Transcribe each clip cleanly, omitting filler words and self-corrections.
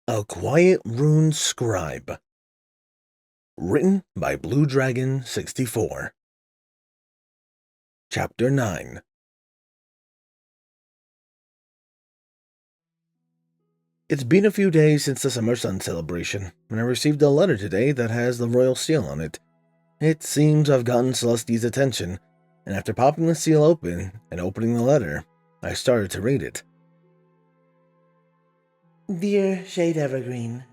A Quiet Rune Scribe. Written by Blue Dragon 64. Chapter 9. It's been a few days since the Summer Sun celebration, and I received a letter today that has the royal seal on it. It seems I've gotten Celestia's attention, and after popping the seal open and opening the letter, I started to read it. Dear Shade Evergreen,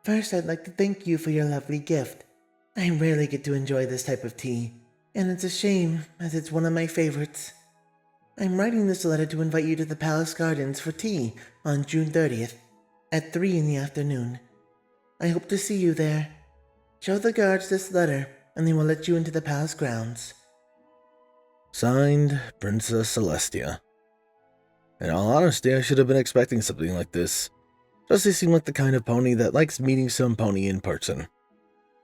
first I'd like to thank you for your lovely gift. I rarely get to enjoy this type of tea, and it's a shame as it's one of my favorites. I'm writing this letter to invite you to the Palace Gardens for tea on June 30th at 3 in the afternoon. I hope to see you there. Show the guards this letter and they will let you into the palace grounds. Signed, Princess Celestia. In all honesty, I should have been expecting something like this. Doesn't seem like the kind of pony that likes meeting some pony in person.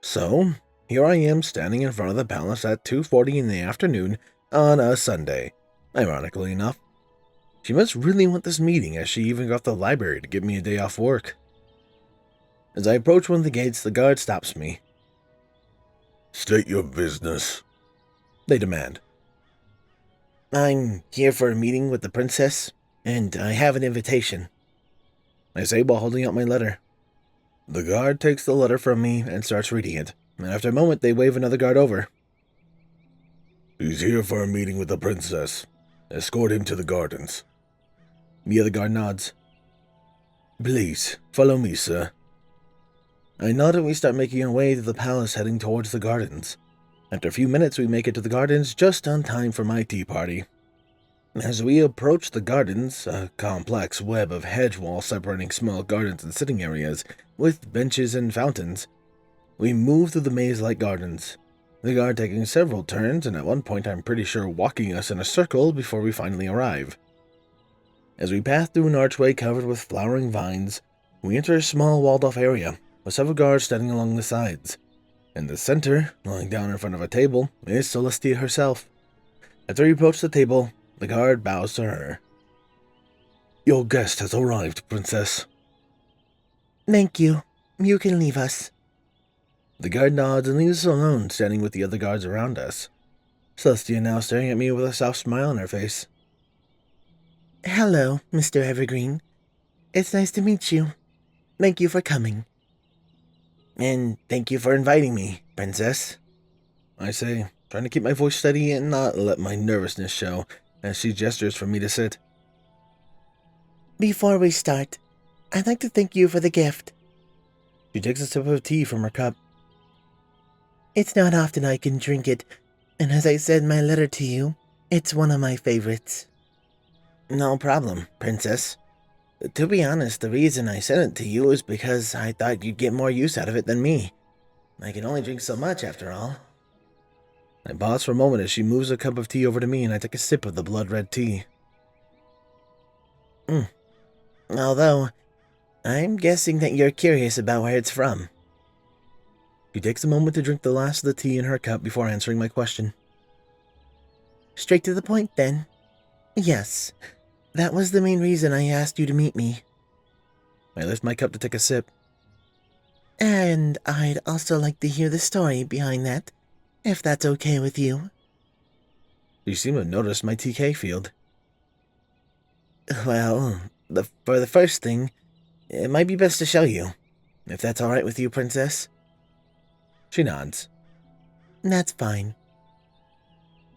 So, here I am standing in front of the palace at 2:40 in the afternoon on a Sunday, ironically enough. She must really want this meeting, as she even got the library to give me a day off work. As I approach one of the gates, the guard stops me. "State your business," they demand. I'm here for a meeting with the princess, and I have an invitation, I say while holding out my letter. The guard takes the letter from me and starts reading it, and after a moment they wave another guard over. "He's here for a meeting with the princess. Escort him to the gardens." The other guard nods. "Please, follow me, sir." I nod and we start making our way to the palace, heading towards the gardens. After a few minutes, we make it to the gardens just on time for my tea party. As we approach the gardens, a complex web of hedge walls separating small gardens and sitting areas, with benches and fountains, we move through the maze-like gardens, the guard taking several turns and at one point I'm pretty sure walking us in a circle before we finally arrive. As we pass through an archway covered with flowering vines, we enter a small walled-off area, with several guards standing along the sides. In the center, lying down in front of a table, is Celestia herself. After we approach the table, the guard bows to her. "Your guest has arrived, princess." Thank you. You can leave us. The guard nods and leaves us alone, standing with the other guards around us. Celestia now staring at me with a soft smile on her face. Hello, Mr. Evergreen. It's nice to meet you. Thank you for coming. And thank you for inviting me, princess, I say, trying to keep my voice steady and not let my nervousness show, as she gestures for me to sit. Before we start, I'd like to thank you for the gift. She takes a sip of tea from her cup. It's not often I can drink it, and as I said in my letter to you, it's one of my favorites. No problem, princess. To be honest, the reason I sent it to you is because I thought you'd get more use out of it than me. I can only drink so much, after all. I pause for a moment as she moves a cup of tea over to me and I take a sip of the blood-red tea. Although, I'm guessing that you're curious about where it's from. She takes a moment to drink the last of the tea in her cup before answering my question. Straight to the point, then. Yes, that was the main reason I asked you to meet me. I lift my cup to take a sip. And I'd also like to hear the story behind that, if that's okay with you. You seem to have noticed my TK field. Well, for the first thing, it might be best to show you, if that's all right with you, princess. She nods. That's fine.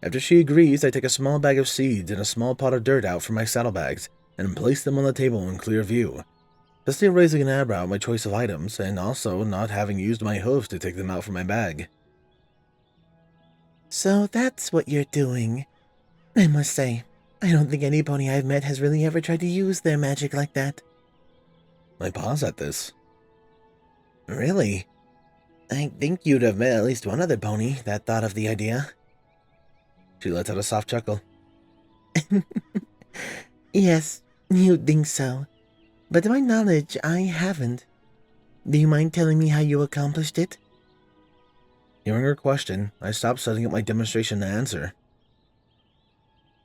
After she agrees, I take a small bag of seeds and a small pot of dirt out from my saddlebags and place them on the table in clear view, still raising an eyebrow at my choice of items and also not having used my hooves to take them out from my bag. So that's what you're doing. I must say, I don't think any pony I've met has really ever tried to use their magic like that. I pause at this. Really? I think you'd have met at least one other pony that thought of the idea. She lets out a soft chuckle. Yes, you'd think so. But to my knowledge, I haven't. Do you mind telling me how you accomplished it? Hearing her question, I stopped setting up my demonstration to answer.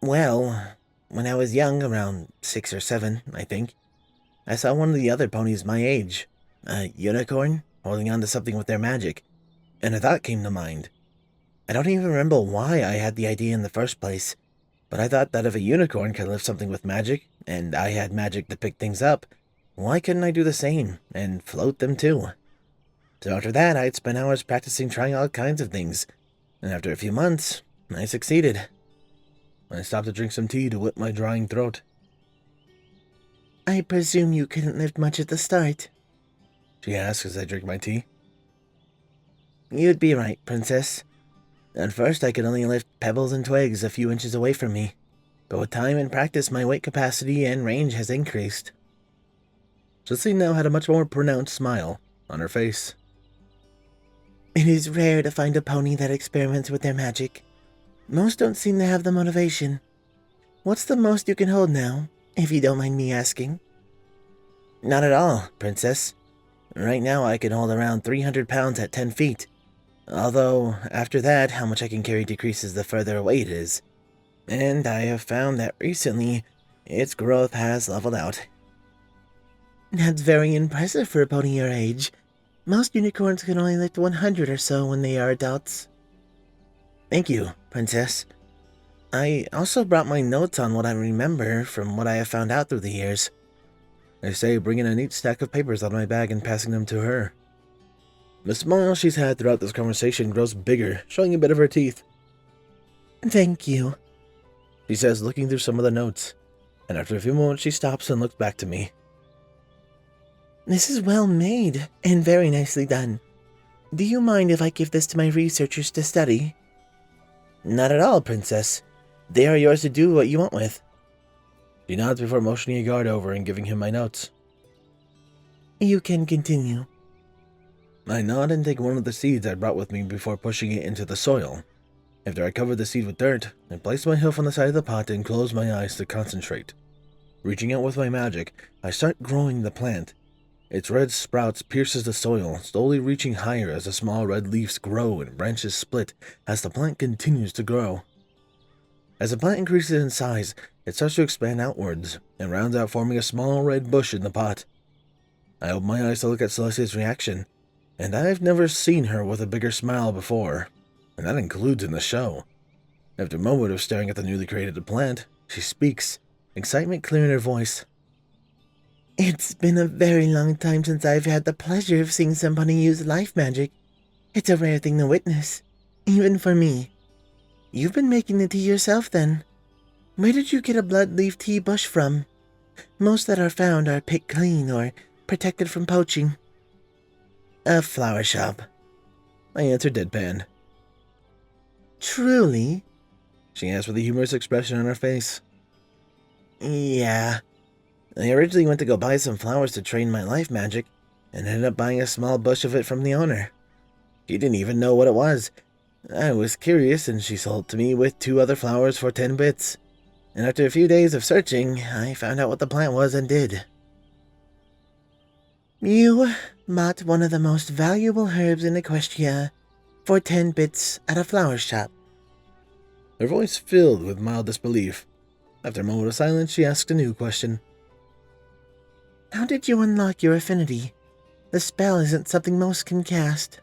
Well, when I was young, around 6 or 7, I think, I saw one of the other ponies my age, a unicorn, holding on to something with their magic, and a thought came to mind. I don't even remember why I had the idea in the first place, but I thought that if a unicorn could lift something with magic, and I had magic to pick things up, why couldn't I do the same, and float them too? So after that, I'd spent hours practicing trying all kinds of things, and after a few months, I succeeded. I stopped to drink some tea to whip my drying throat. I presume you couldn't lift much at the start. She asked as I drank my tea. You'd be right, Princess. At first, I could only lift pebbles and twigs a few inches away from me, but with time and practice, my weight capacity and range has increased. Cecile now had a much more pronounced smile on her face. It is rare to find a pony that experiments with their magic. Most don't seem to have the motivation. What's the most you can hold now, if you don't mind me asking? Not at all, Princess. Right now I can hold around 300 pounds at 10 feet. Although, after that, how much I can carry decreases the further away it is. And I have found that recently, its growth has leveled out. That's very impressive for a pony your age. Most unicorns can only lift 100 or so when they are adults. Thank you, Princess. I also brought my notes on what I remember from what I have found out through the years. I say, bringing a neat stack of papers out of my bag and passing them to her. The smile she's had throughout this conversation grows bigger, showing a bit of her teeth. Thank you, she says, looking through some of the notes, and after a few moments she stops and looks back to me. This is well made and very nicely done. Do you mind if I give this to my researchers to study? Not at all, Princess. They are yours to do what you want with. She nods before motioning a guard over and giving him my notes. You can continue. I nod and take one of the seeds I brought with me before pushing it into the soil. After I covered the seed with dirt, I placed my hoof on the side of the pot and closed my eyes to concentrate. Reaching out with my magic, I start growing the plant. Its red sprouts pierces the soil, slowly reaching higher as the small red leaves grow and branches split as the plant continues to grow. As the plant increases in size, it starts to expand outwards and rounds out, forming a small red bush in the pot. I open my eyes to look at Celestia's reaction, and I've never seen her with a bigger smile before, and that includes in the show. After a moment of staring at the newly created plant, she speaks, excitement clear in her voice. It's been a very long time since I've had the pleasure of seeing somebody use life magic. It's a rare thing to witness, even for me. You've been making the tea yourself, then. Where did you get a blood-leaf tea bush from? Most that are found are picked clean or protected from poaching. A flower shop, I answered deadpan. Truly? She asked with a humorous expression on her face. Yeah. I originally went to go buy some flowers to train my life magic, and ended up buying a small bush of it from the owner. She didn't even know what it was. I was curious, and she sold it to me with 2 other flowers for 10 bits. And after a few days of searching, I found out what the plant was and did. You bought one of the most valuable herbs in Equestria for 10 bits at a flower shop. Her voice filled with mild disbelief. After a moment of silence, she asked a new question. How did you unlock your affinity? The spell isn't something most can cast.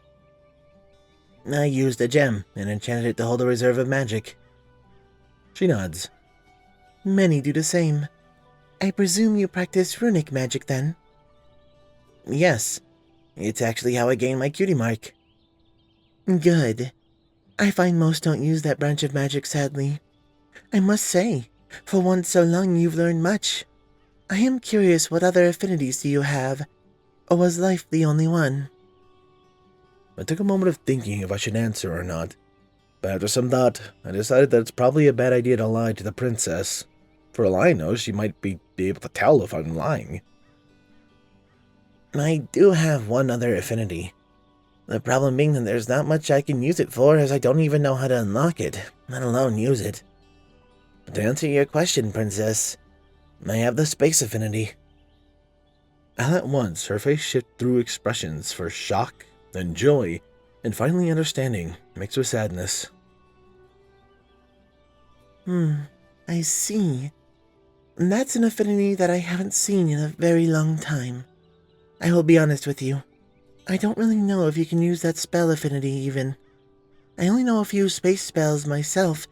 I used a gem and enchanted it to hold a reserve of magic. She nods. Many do the same. I presume you practice runic magic then? Yes. It's actually how I gained my cutie mark. Good. I find most don't use that branch of magic, sadly. I must say, for once so long you've learned much. I am curious, what other affinities do you have? Or was life the only one? I took a moment of thinking if I should answer or not. But after some thought, I decided that it's probably a bad idea to lie to the princess. For all I know, she might be able to tell if I'm lying. I do have one other affinity. The problem being that there's not much I can use it for, as I don't even know how to unlock it, let alone use it. But to answer your question, Princess, I have the space affinity. All at once, her face shifted through expressions for shock and joy, and finally understanding, mixed with sadness. I see. That's an affinity that I haven't seen in a very long time. I will be honest with you. I don't really know if you can use that spell affinity even. I only know a few space spells myself,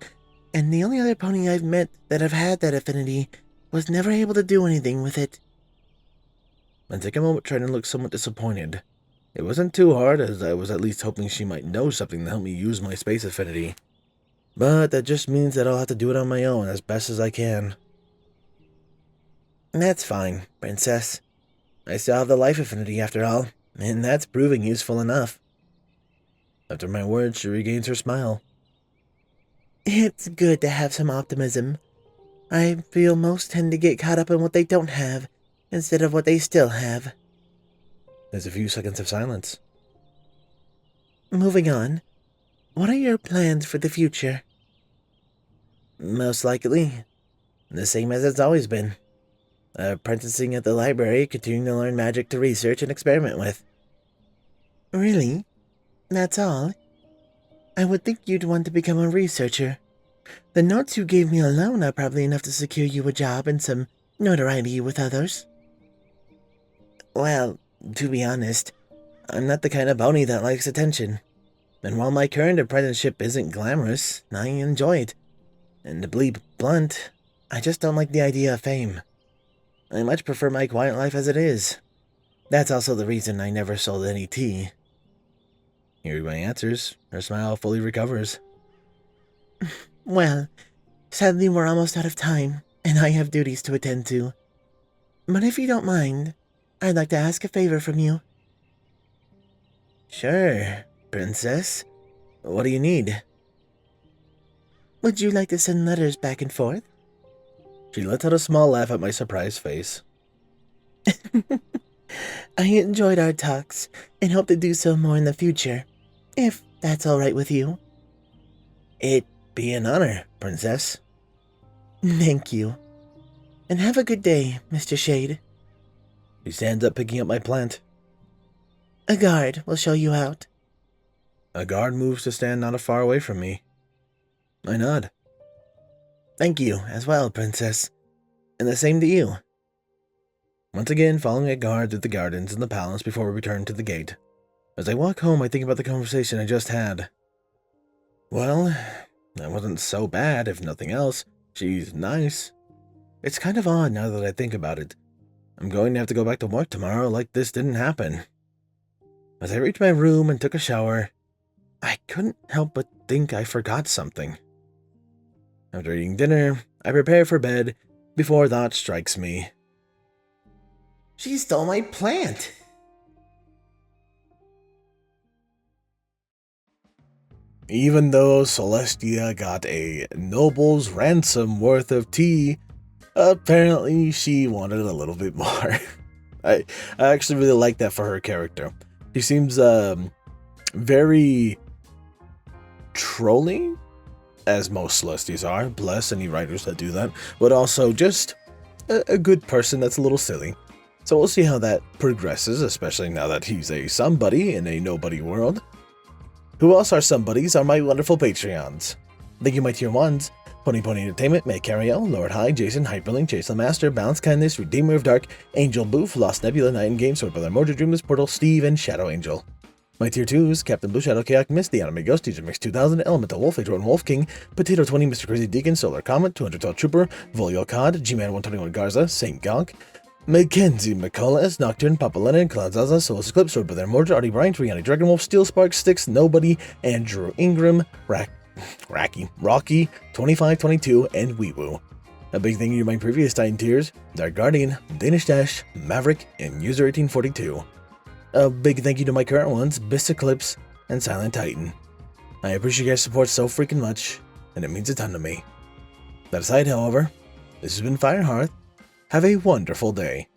and the only other pony I've met that have had that affinity was never able to do anything with it. I take a moment trying to look somewhat disappointed. It wasn't too hard, as I was at least hoping she might know something to help me use my space affinity. But that just means that I'll have to do it on my own as best as I can. That's fine, Princess. I still have the life affinity after all, and that's proving useful enough. After my words, she regains her smile. It's good to have some optimism. I feel most tend to get caught up in what they don't have, instead of what they still have. There's a few seconds of silence. Moving on, what are your plans for the future? Most likely, the same as it's always been. Apprenticing at the library, continuing to learn magic to research and experiment with. Really? That's all? I would think you'd want to become a researcher. The notes you gave me alone are probably enough to secure you a job and some notoriety with others. Well, to be honest, I'm not the kind of pony that likes attention. And while my current apprenticeship isn't glamorous, I enjoy it. And to be blunt, I just don't like the idea of fame. I much prefer my quiet life as it is. That's also the reason I never sold any tea. Hearing my answers, her smile fully recovers. Well, sadly we're almost out of time, and I have duties to attend to. But if you don't mind, I'd like to ask a favor from you. Sure, Princess. What do you need? Would you like to send letters back and forth? She lets out a small laugh at my surprised face. I enjoyed our talks, and hope to do so more in the future, if that's all right with you. It'd be an honor, Princess. Thank you. And have a good day, Mr. Shade. She stands up picking up my plant. A guard will show you out. A guard moves to stand not far away from me. I nod. Thank you, as well, Princess. And the same to you. Once again, following a guard through the gardens and the palace before we return to the gate. As I walk home, I think about the conversation I just had. Well, that wasn't so bad, if nothing else. She's nice. It's kind of odd now that I think about it. I'm going to have to go back to work tomorrow like this didn't happen. As I reached my room and took a shower, I couldn't help but think I forgot something. After eating dinner, I prepare for bed before thought strikes me. She stole my plant! Even though Celestia got a noble's ransom worth of tea, apparently she wanted a little bit more. I actually really like that for her character. She seems very trolling, as most Celestias are. Bless any writers that do that. But also just a good person that's a little silly. So we'll see how that progresses, especially now that he's a somebody in a nobody world. Who else are somebodies are my wonderful Patreons. Thank you, my tier 1s. Pony Entertainment, May Carriel, Lord High, Jason, Hyperlink, Jason Master, Balance Kindness, Redeemer of Dark, Angel Boof, Lost Nebula, Night in Game, Sword Brother, Mordred, Dreamless Portal, Steve, and Shadow Angel. My tier 2s, Captain Blue, Shadow Chaotic Mist, The Anime Ghost, DJ Mix 2000, Elemental Wolf, Adrian Wolf King, Potato 20, Mr. Crazy Deacon, Solar Comet, 212 Trooper, Volio Cod, G-Man 121 Garza, Saint Gonk, Mackenzie McCullough, Nocturne, Papa Leonard, Cloud Zaza, Soul Eclipse, Sword Brother, Mordred, Artie Bryant, Rihanna Dragonwolf, Steel Spark, Styx, Nobody, Andrew Ingram, Rocky, 2522, and Weewoo. A big thank you to my previous Titan tiers, Dark Guardian, Danish Dash, Maverick, and User 1842. A big thank you to my current ones, Bis Eclipes, and Silent Titan. I appreciate your support so freaking much, and it means a ton to me. That aside, however, this has been Firehearth. Have a wonderful day.